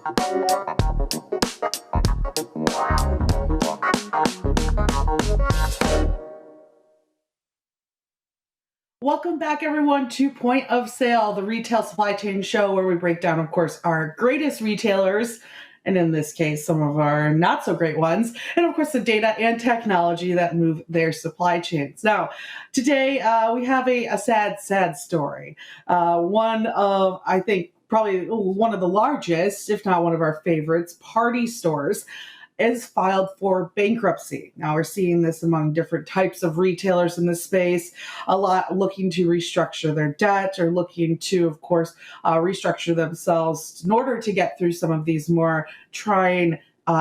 Welcome back, everyone, to Point of Sale, the retail supply chain show where we break down, of course, our greatest retailers, and in this case, some of our not so great ones, and of course, the data and technology that move their supply chains. Now, today we have a sad, sad story. One of, I think, probably one of the largest, if not one of our favorites, party stores is filed for bankruptcy. Now we're seeing this among different types of retailers in this space, a lot looking to restructure their debt or looking to, of course, restructure themselves in order to get through some of these more trying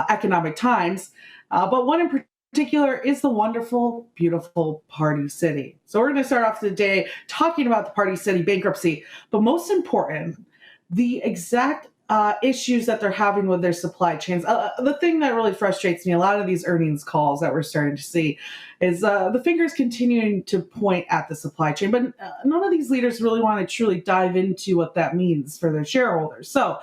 economic times. But one in particular is the wonderful, beautiful Party City. So we're going to start off today talking about the Party City bankruptcy, but most important, the exact issues that they're having with their supply chains. The thing that really frustrates me, a lot of these earnings calls that we're starting to see, is the fingers continuing to point at the supply chain, but none of these leaders really want to truly dive into what that means for their shareholders. So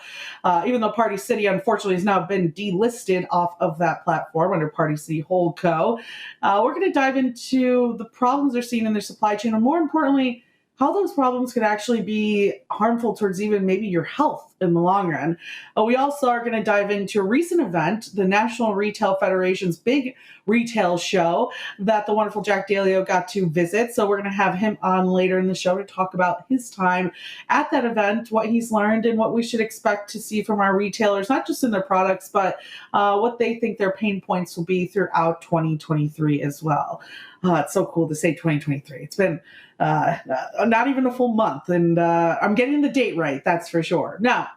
even though Party City, unfortunately, has now been delisted off of that platform under Party City Holdco, we're going to dive into the problems they're seeing in their supply chain, and more importantly, how those problems could actually be harmful towards even maybe your health in the long run. We also are going to dive into a recent event, the National Retail Federation's big retail show that the wonderful Jack Daleo got to visit. So we're going to have him on later in the show to talk about his time at that event, what he's learned, and what we should expect to see from our retailers, not just in their products, but what they think their pain points will be throughout 2023 as well. It's so cool to say 2023. It's been not even a full month, and I'm getting the date right, that's for sure. Now,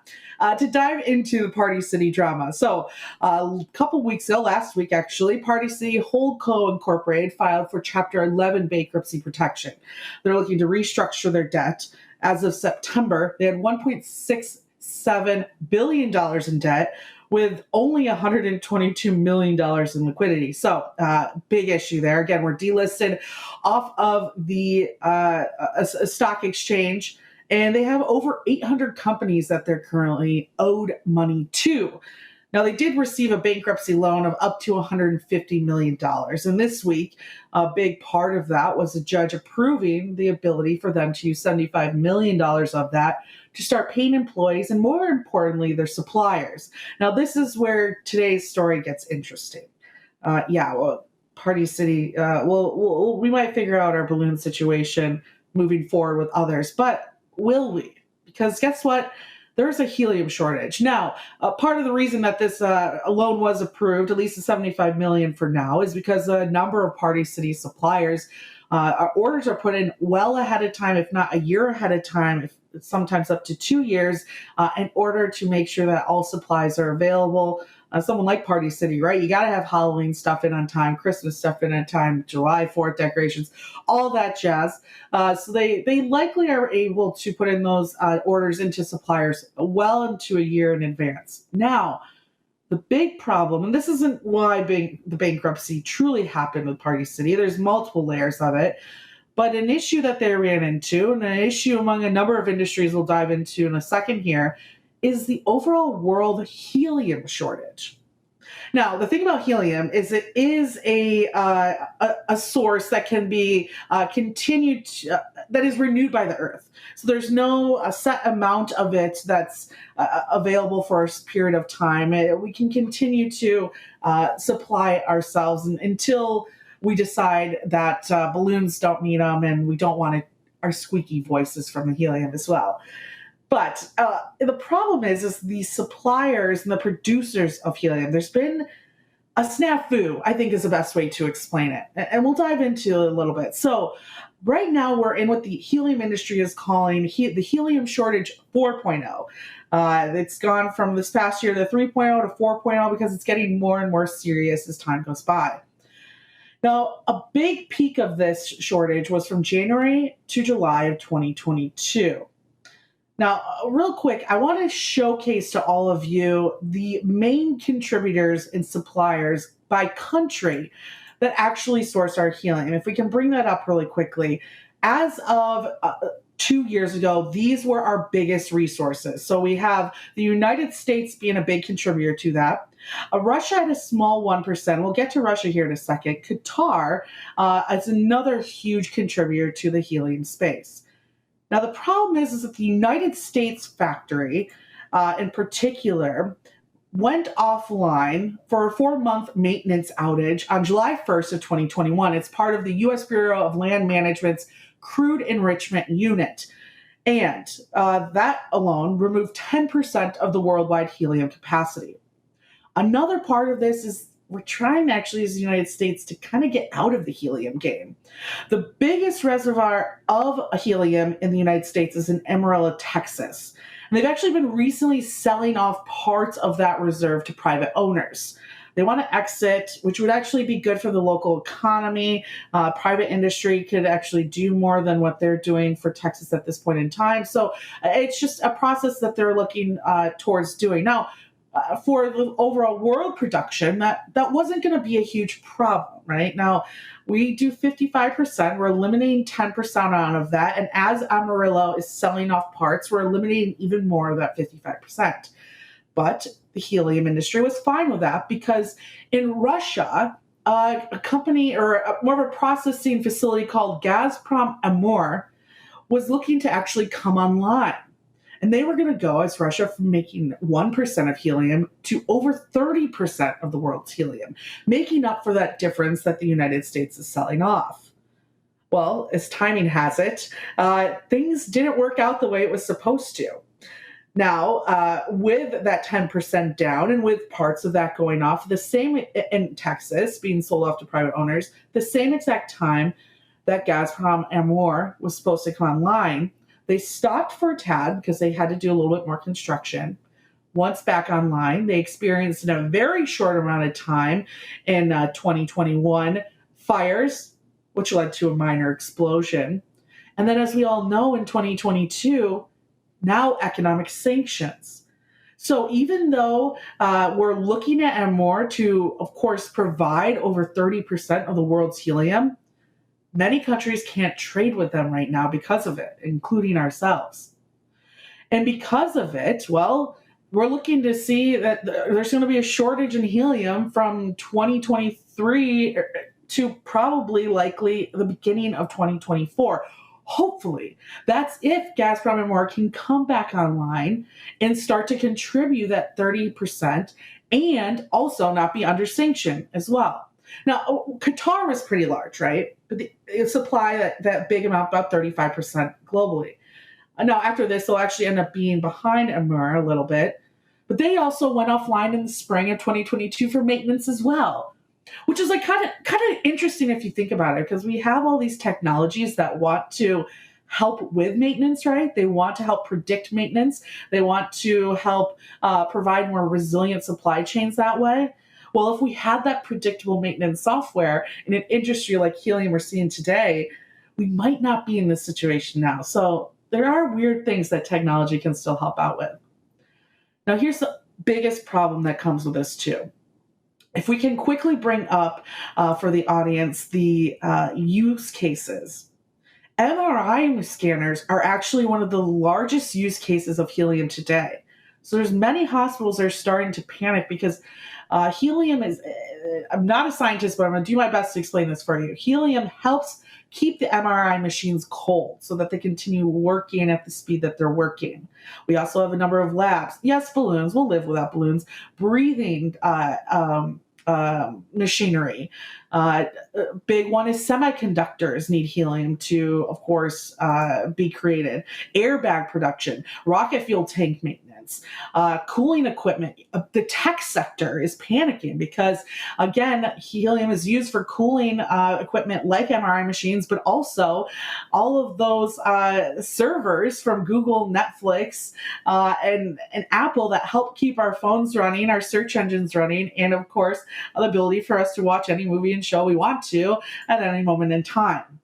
to dive into the Party City drama. So a couple weeks ago, last week actually, Party City Holdco Incorporated filed for Chapter 11 bankruptcy protection. They're looking to restructure their debt. As of September, they had $1.67 billion in debt, with only $122 million in liquidity. So big issue there. Again, we're delisted off of the a stock exchange, and they have over 800 companies that they're currently owed money to. Now, they did receive a bankruptcy loan of up to $150 million. And this week, a big part of that was a judge approving the ability for them to use $75 million of that to start paying employees and, more importantly, their suppliers. Now, this is where today's story gets interesting. Party City, we might figure out our balloon situation moving forward with others, but will we? Because guess what? There's a helium shortage. Now, part of the reason that this loan was approved, at least the $75 million for now, is because a number of Party City suppliers, orders are put in well ahead of time, if not a year ahead of time, sometimes up to 2 years, in order to make sure that all supplies are available. Someone like Party City, right? You got to have Halloween stuff in on time, Christmas stuff in on time, July 4th decorations, all that jazz. So they likely are able to put in those orders into suppliers well into a year in advance. Now, the big problem, and this isn't why the bankruptcy truly happened with Party City, there's multiple layers of it, but an issue that they ran into, and an issue among a number of industries we'll dive into in a second here, is the overall world helium shortage. Now, the thing about helium is it is a source that can be continued, that is renewed by the Earth. So there's no set amount of it that's available for a period of time. We can continue to supply ourselves until we decide that balloons don't need them and we don't want our squeaky voices from the helium as well. But the problem is the suppliers and the producers of helium. There's been a snafu, I think is the best way to explain it. And we'll dive into it a little bit. So right now we're in what the helium industry is calling the helium shortage 4.0. It's gone from this past year, the 3.0 to 4.0, because it's getting more and more serious as time goes by. Now, a big peak of this shortage was from January to July of 2022. Now, real quick, I want to showcase to all of you the main contributors and suppliers by country that actually source our helium. If we can bring that up really quickly, as of 2 years ago, these were our biggest resources. So we have the United States being a big contributor to that. Russia had a small 1%. We'll get to Russia here in a second. Qatar is another huge contributor to the helium space. Now, the problem is that the United States factory, in particular, went offline for a 4-month maintenance outage on July 1st of 2021. It's part of the U.S. Bureau of Land Management's crude enrichment unit. And that alone removed 10% of the worldwide helium capacity. Another part of this is we're trying actually as the United States to kind of get out of the helium game. The biggest reservoir of helium in the United States is in Amarillo, Texas. And they've actually been recently selling off parts of that reserve to private owners. They want to exit, which would actually be good for the local economy. Private industry could actually do more than what they're doing for Texas at this point in time. So it's just a process that they're looking towards doing. Now, for the overall world production, that wasn't going to be a huge problem, right? Now, we do 55%. We're eliminating 10% out of that. And as Amarillo is selling off parts, we're eliminating even more of that 55%. But the helium industry was fine with that because in Russia, a company or more of a processing facility called Gazprom Amur was looking to actually come online. And they were going to go as Russia from making 1% of helium to over 30% of the world's helium, making up for that difference that the United States is selling off. Well, as timing has it, things didn't work out the way it was supposed to. Now, with that 10% down and with parts of that going off, the same in Texas being sold off to private owners, the same exact time that Gazprom Amur was supposed to come online, they stopped for a tad because they had to do a little bit more construction. Once back online, they experienced in a very short amount of time in 2021 fires, which led to a minor explosion. And then, as we all know, in 2022, now economic sanctions. So even though we're looking at Amur to, of course, provide over 30% of the world's helium, many countries can't trade with them right now because of it, including ourselves. And because of it, well, we're looking to see that there's going to be a shortage in helium from 2023 to probably likely the beginning of 2024. Hopefully, that's if Gazprom Amur can come back online and start to contribute that 30% and also not be under sanction as well. Now, Qatar was pretty large, right? But they supply that big amount, about 35% globally. Now, after this, they'll actually end up being behind Amur a little bit. But they also went offline in the spring of 2022 for maintenance as well, which is like kind of interesting if you think about it, because we have all these technologies that want to help with maintenance, right? They want to help predict maintenance. They want to help provide more resilient supply chains that way. Well, if we had that predictable maintenance software in an industry like helium we're seeing today, we might not be in this situation now. So there are weird things that technology can still help out with. Now, here's the biggest problem that comes with this too. If we can quickly bring up for the audience the use cases. MRI scanners are actually one of the largest use cases of helium today. So there's many hospitals that are starting to panic because helium is, I'm not a scientist, but I'm going to do my best to explain this for you. Helium helps keep the MRI machines cold so that they continue working at the speed that they're working. We also have a number of labs. Yes, balloons. We'll live without balloons. Breathing machinery. Big one is semiconductors need helium to, of course, be created. Airbag production, rocket fuel tank maintenance, cooling equipment. The tech sector is panicking because, again, helium is used for cooling equipment like MRI machines, but also all of those servers from Google, Netflix, and Apple that help keep our phones running, our search engines running, and, of course, the ability for us to watch any movie and show we want to at any moment in time.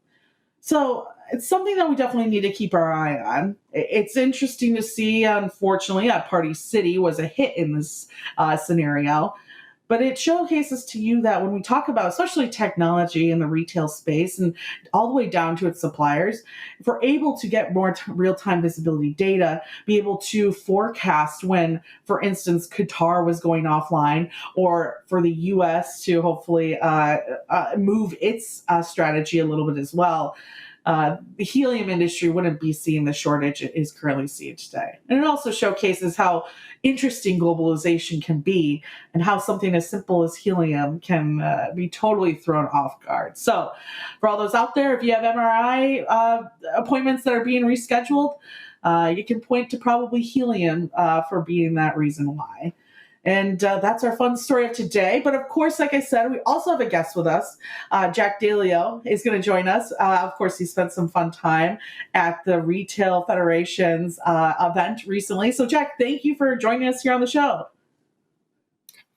So it's something that we definitely need to keep our eye on. It's interesting to see, unfortunately, that Party City was a hit in this scenario. but it showcases to you that when we talk about especially technology in the retail space and all the way down to its suppliers, if we're able to get more real-time visibility data, be able to forecast when, for instance, Qatar was going offline, or for the US to hopefully move its strategy a little bit as well, the helium industry wouldn't be seeing the shortage it is currently seeing today. And it also showcases how interesting globalization can be, and how something as simple as helium can be totally thrown off guard. So, for all those out there, if you have MRI appointments that are being rescheduled, you can point to probably helium for being that reason why. And that's our fun story of today. But of course, like I said, we also have a guest with us. Jack Daleo is going to join us. Of course, he spent some fun time at the Retail Federation's event recently. So, Jack, thank you for joining us here on the show.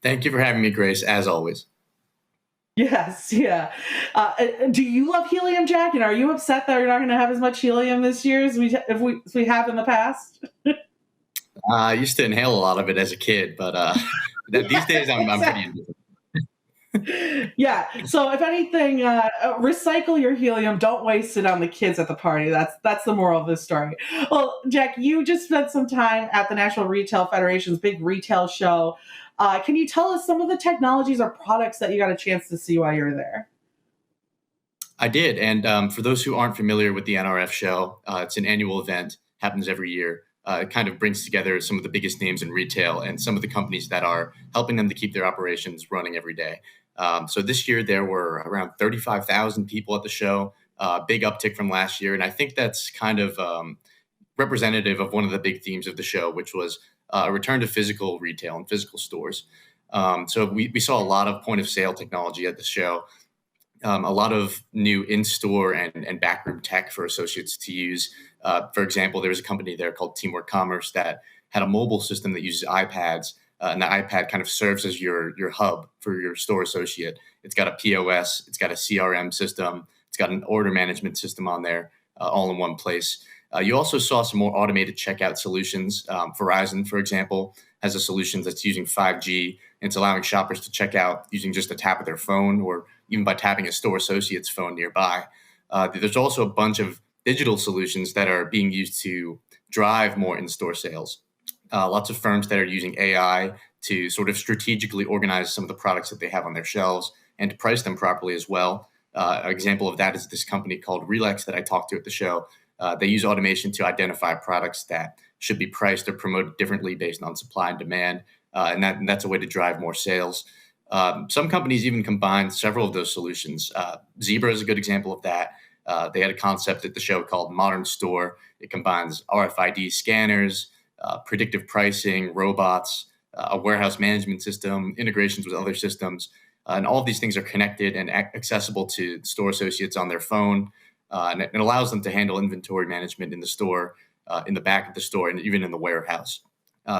Thank you for having me, Grace, as always. Yes, yeah. Do you love helium, Jack? And are you upset that you're not going to have as much helium this year as we have in the past? I used to inhale a lot of it as a kid, but these days I'm pretty indifferent. Yeah. So if anything, recycle your helium. Don't waste it on the kids at the party. That's the moral of this story. Well, Jack, you just spent some time at the National Retail Federation's big retail show. Can you tell us some of the technologies or products that you got a chance to see while you were there? I did. And for those who aren't familiar with the NRF show, it's an annual event, happens every year. It kind of brings together some of the biggest names in retail and some of the companies that are helping them to keep their operations running every day. So this year there were around 35,000 people at the show, big uptick from last year. And I think that's kind of representative of one of the big themes of the show, which was a return to physical retail and physical stores. So we saw a lot of point of sale technology at the show. A lot of new in-store and backroom tech for associates to use. For example, there was a company there called Teamwork Commerce that had a mobile system that uses iPads, and the iPad kind of serves as your hub for your store associate. It's got a POS, it's got a CRM system, it's got an order management system on there, all in one place. You also saw some more automated checkout solutions. Verizon, for example, has a solution that's using 5G, and it's allowing shoppers to check out using just a tap of their phone, or even by tapping a store associate's phone nearby. There's also a bunch of digital solutions that are being used to drive more in-store sales. Lots of firms that are using AI to sort of strategically organize some of the products that they have on their shelves and to price them properly as well. An example of that is this company called Relax that I talked to at the show. They use automation to identify products that should be priced or promoted differently based on supply and demand, and that's a way to drive more sales. Some companies even combine several of those solutions. Zebra is a good example of that. They had a concept at the show called Modern Store. It combines RFID scanners, predictive pricing, robots, a warehouse management system, integrations with other systems. And all of these things are connected and accessible to store associates on their phone. And it allows them to handle inventory management in the store, in the back of the store, and even in the warehouse.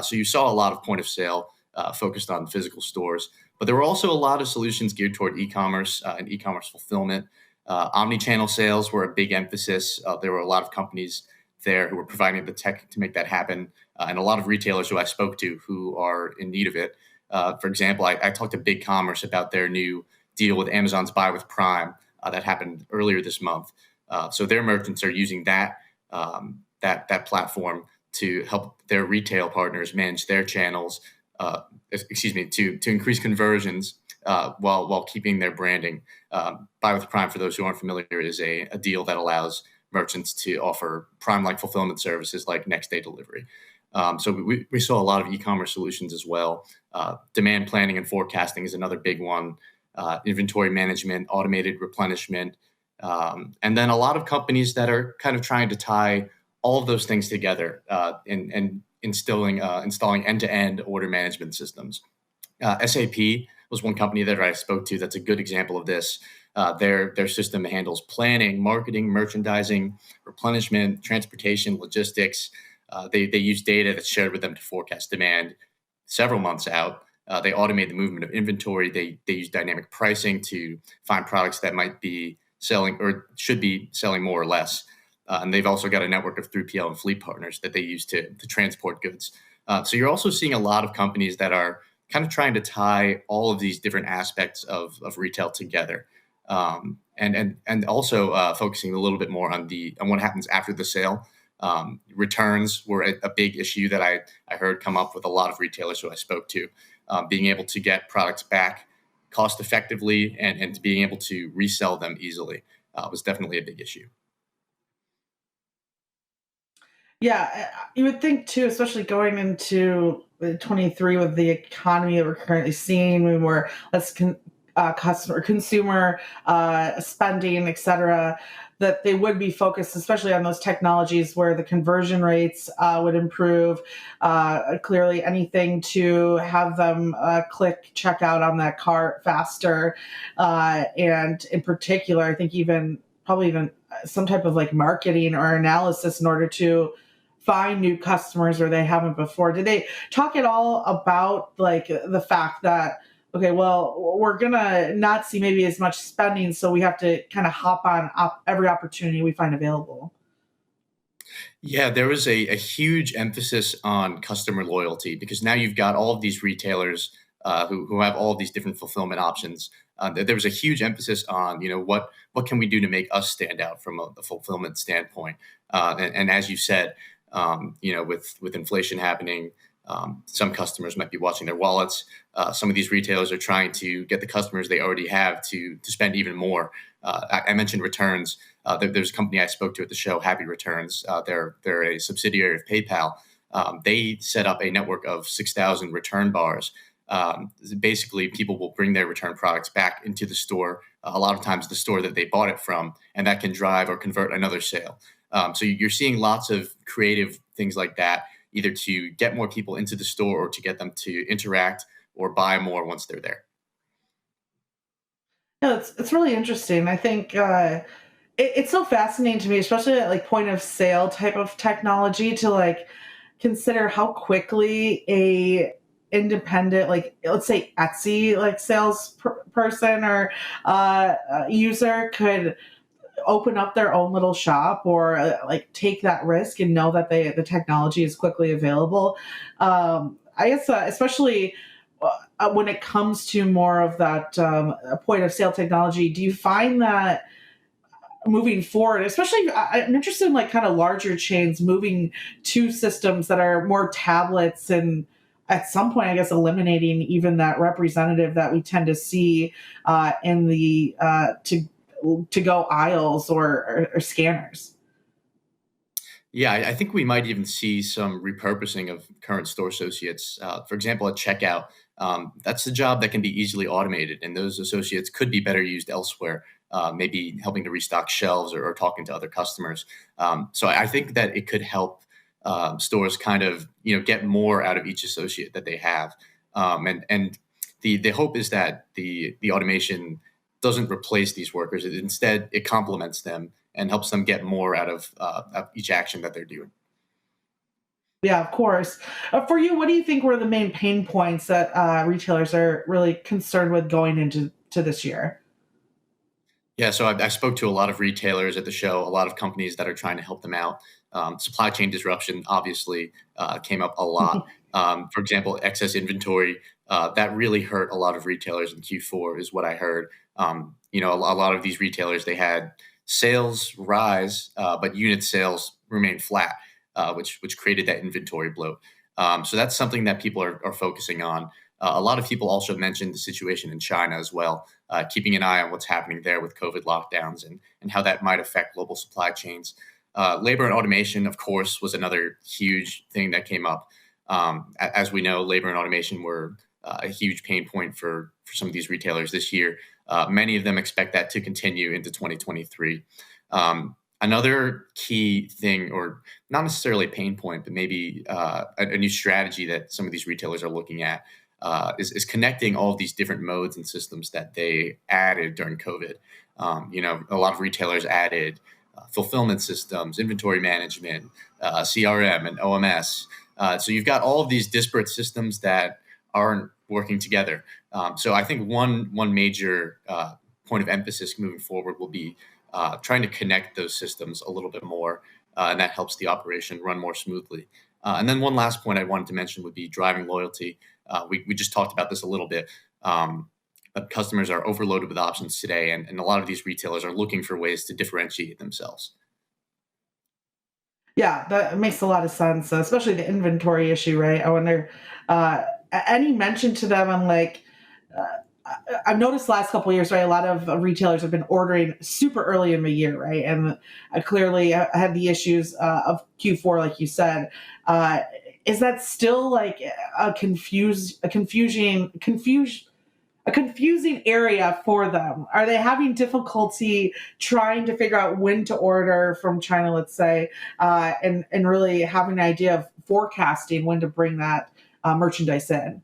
So you saw a lot of point of sale focused on physical stores. But there were also a lot of solutions geared toward e-commerce and e-commerce fulfillment. Omni-channel sales were a big emphasis. There were a lot of companies there who were providing the tech to make that happen, and a lot of retailers who I spoke to who are in need of it. For example, I talked to Big Commerce about their new deal with Amazon's Buy with Prime that happened earlier this month. So their merchants are using that platform to help their retail partners manage their channels. To increase conversions while keeping their branding. Buy with Prime, for those who aren't familiar, is a deal that allows merchants to offer Prime-like fulfillment services like next-day delivery. So we saw a lot of e-commerce solutions as well. Demand planning and forecasting is another big one. Inventory management, automated replenishment, and then a lot of companies that are kind of trying to tie all of those things together and installing end-to-end order management systems. SAP was one company that I spoke to that's a good example of this. Their system handles planning, marketing, merchandising, replenishment, transportation, logistics. They use data that's shared with them to forecast demand several months out. They automate the movement of inventory. They use dynamic pricing to find products that might be selling or should be selling more or less. And they've also got a network of 3PL and fleet partners that they use to transport goods. So you're also seeing a lot of companies that are kind of trying to tie all of these different aspects of retail together. And also focusing a little bit more on what happens after the sale. Returns were a big issue that I heard come up with a lot of retailers who I spoke to. Being able to get products back cost effectively and being able to resell them easily was definitely a big issue. Yeah, you would think too, especially going into 23 with the economy that we're currently seeing, when we're less customer consumer spending, etc., that they would be focused, especially on those technologies where the conversion rates would improve. Clearly, anything to have them click checkout on that cart faster, and in particular, I think even probably even some type of like marketing or analysis in order to find new customers where they haven't before. Did they talk at all about like the fact that, okay, well, we're gonna not see maybe as much spending, so we have to kind of hop on every opportunity we find available? Yeah, there was a huge emphasis on customer loyalty because now you've got all of these retailers who have all of these different fulfillment options. There was a huge emphasis on, what can we do to make us stand out from a fulfillment standpoint. And as you said, with inflation happening, some customers might be watching their wallets. Some of these retailers are trying to get the customers they already have to spend even more. I mentioned returns. There's a company I spoke to at the show, Happy Returns. They're a subsidiary of PayPal. They set up a network of 6,000 return bars. Basically, people will bring their return products back into the store. A lot of times, the store that they bought it from, and that can drive or convert another sale. So you're seeing lots of creative things like that, either to get more people into the store or to get them to interact or buy more once they're there. No, it's really interesting. I think it's so fascinating to me, especially at like point of sale type of technology, to like consider how quickly a independent, like let's say Etsy, like person or user could open up their own little shop, or like take that risk and know that the technology is quickly available. I guess especially when it comes to more of that point of sale technology, do you find that moving forward, especially I'm interested in like kind of larger chains moving to systems that are more tablets, and at some point, I guess, eliminating even that representative that we tend to see in the to go aisles or scanners? Yeah, I think we might even see some repurposing of current store associates. For example, at checkout, that's a job that can be easily automated, and those associates could be better used elsewhere, maybe helping to restock shelves or talking to other customers. So I think that it could help stores kind of get more out of each associate that they have, and the hope is that the automation doesn't replace these workers. Instead, it complements them and helps them get more out of each action that they're doing. Yeah, of course. For you, what do you think were the main pain points that retailers are really concerned with going into this year? Yeah, so I spoke to a lot of retailers at the show, a lot of companies that are trying to help them out. Supply chain disruption obviously came up a lot. For example, excess inventory that really hurt a lot of retailers in Q4, is what I heard. A lot of these retailers, they had sales rise, but unit sales remained flat, which created that inventory bloat. So that's something that people are focusing on. A lot of people also mentioned the situation in China as well, keeping an eye on what's happening there with COVID lockdowns and how that might affect global supply chains. Labor and automation, of course, was another huge thing that came up. As we know, labor and automation were a huge pain point for some of these retailers this year. Many of them expect that to continue into 2023. Another key thing, or not necessarily a pain point, but maybe a new strategy that some of these retailers are looking at, is connecting all of these different modes and systems that they added during COVID. A lot of retailers added fulfillment systems, inventory management, CRM, and OMS. So you've got all of these disparate systems that aren't working together. So I think one major point of emphasis moving forward will be trying to connect those systems a little bit more, and that helps the operation run more smoothly. And then one last point I wanted to mention would be driving loyalty. We just talked about this a little bit. But customers are overloaded with options today, and a lot of these retailers are looking for ways to differentiate themselves. Yeah, that makes a lot of sense, especially the inventory issue, right? I wonder, any mention to them on like, uh, I've noticed last couple of years, right? A lot of retailers have been ordering super early in the year, right? And clearly had the issues of Q4, like you said. Uh, is that still like a confusing area for them? Are they having difficulty trying to figure out when to order from China, let's say, and really having an idea of forecasting when to bring that merchandise in?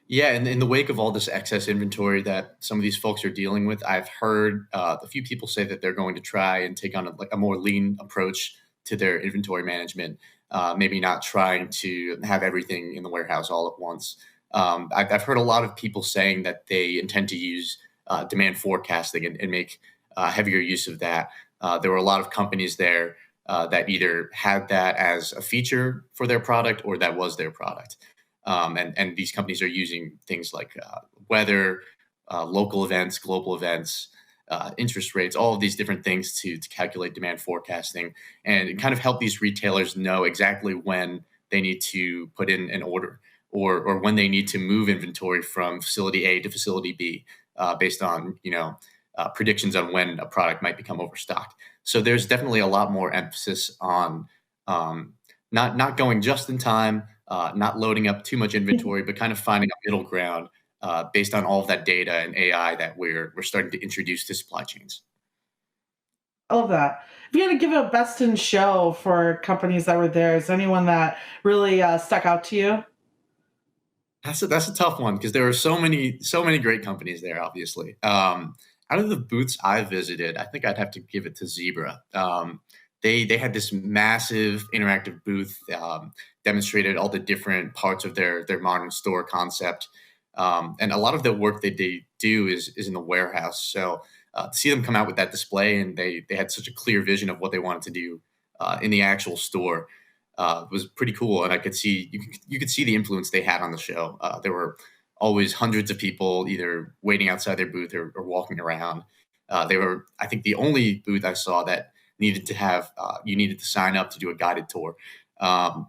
Yeah, and in the wake of all this excess inventory that some of these folks are dealing with, I've heard a few people say that they're going to try and take on a more lean approach to their inventory management. Maybe not trying to have everything in the warehouse all at once. I've heard a lot of people saying that they intend to use demand forecasting and make heavier use of that. There were a lot of companies there that either had that as a feature for their product or that was their product. And these companies are using things like weather, local events, global events, interest rates, all of these different things to calculate demand forecasting and kind of help these retailers know exactly when they need to put in an order or when they need to move inventory from facility A to facility B based on predictions on when a product might become overstocked. So there's definitely a lot more emphasis on not going just in time, not loading up too much inventory, but kind of finding a middle ground based on all of that data and AI that we're starting to introduce to supply chains. I love that. If you had to give a best in show for companies that were there, is there anyone that really stuck out to you? That's a tough one because there are so many great companies there. Obviously, out of the booths I visited, I think I'd have to give it to Zebra. They had this massive interactive booth, demonstrated all the different parts of their modern store concept, and a lot of the work that they do is in the warehouse. So to see them come out with that display and they had such a clear vision of what they wanted to do in the actual store was pretty cool, and I could see you could see the influence they had on the show. There were always hundreds of people either waiting outside their booth or walking around. They were, I think, the only booth I saw that needed to have you needed to sign up to do a guided tour.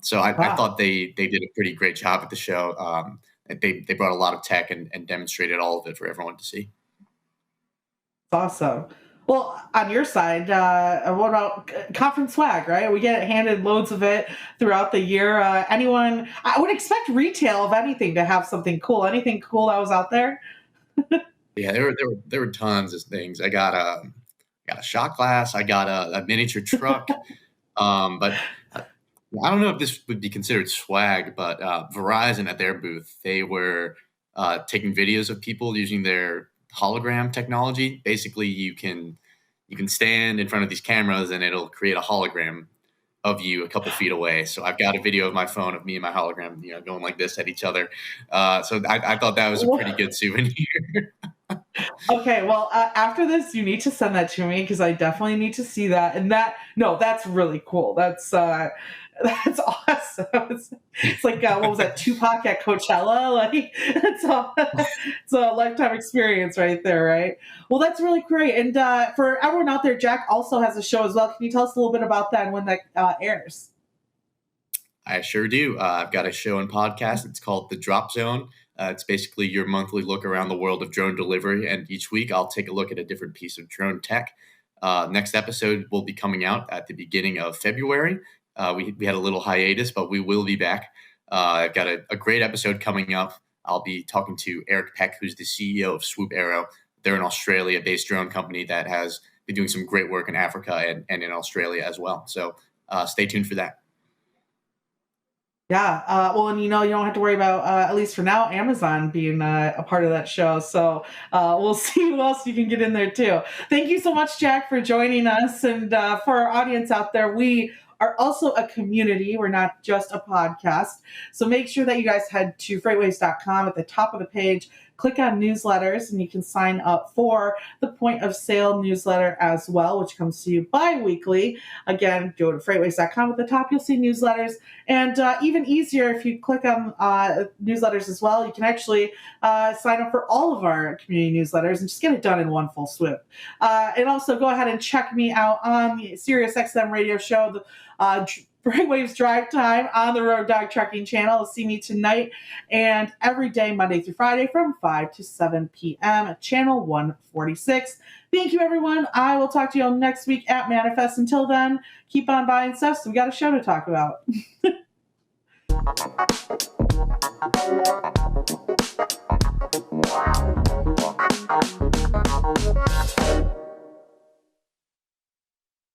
So I Wow. thought they did a pretty great job at the show. They brought a lot of tech and demonstrated all of it for everyone to see. Awesome. Well, on your side, what about conference swag, right? We get handed loads of it throughout the year. Anyone, I would expect retail, of anything, to have something cool. Anything cool that was out there? Yeah, there were tons of things. I got a shot glass. I got a miniature truck. But I don't know if this would be considered swag, but Verizon at their booth, they were taking videos of people using their hologram technology. Basically, you can stand in front of these cameras and it'll create a hologram of you a couple feet away. So I've got a video of my phone of me and my hologram, going like this at each other. So I thought that was a pretty good souvenir. Okay, well, after this, you need to send that to me because I definitely need to see that. And that, no, that's really cool. That's awesome. It's like what was that, Tupac at Coachella? Like it's a lifetime experience right there, right? Well, that's really great. And for everyone out there, Jack also has a show as well. Can you tell us a little bit about that and when that airs? I sure do. I've got a show and podcast. It's called The Drop Zone. It's basically your monthly look around the world of drone delivery. And each week I'll take a look at a different piece of drone tech. Next episode will be coming out at the beginning of February. We had a little hiatus, but we will be back. I've got a great episode coming up. I'll be talking to Eric Peck, who's the CEO of Swoop Aero. They're an Australia based drone company that has been doing some great work in Africa and in Australia as well. So stay tuned for that. Yeah. Well, and you don't have to worry about, at least for now, Amazon being a part of that show. So we'll see who else you can get in there too. Thank you so much, Jack, for joining us. And for our audience out there, we are also a community. We're not just a podcast. So make sure that you guys head to freightwaves.com. At the top of the page, click on newsletters, and you can sign up for the Point of Sale newsletter as well, which comes to you bi-weekly. Again, go to FreightWaves.com. At the top, you'll see newsletters. And even easier, if you click on newsletters as well, you can actually sign up for all of our community newsletters and just get it done in one full swoop. And also go ahead and check me out on the SiriusXM radio show, the FreightWaves Drive Time on the Road Dog Trucking channel. See me tonight and every day, Monday through Friday from 5 to 7 p.m. at channel 146. Thank you, everyone. I will talk to you all next week at Manifest. Until then, keep on buying stuff, so we got a show to talk about.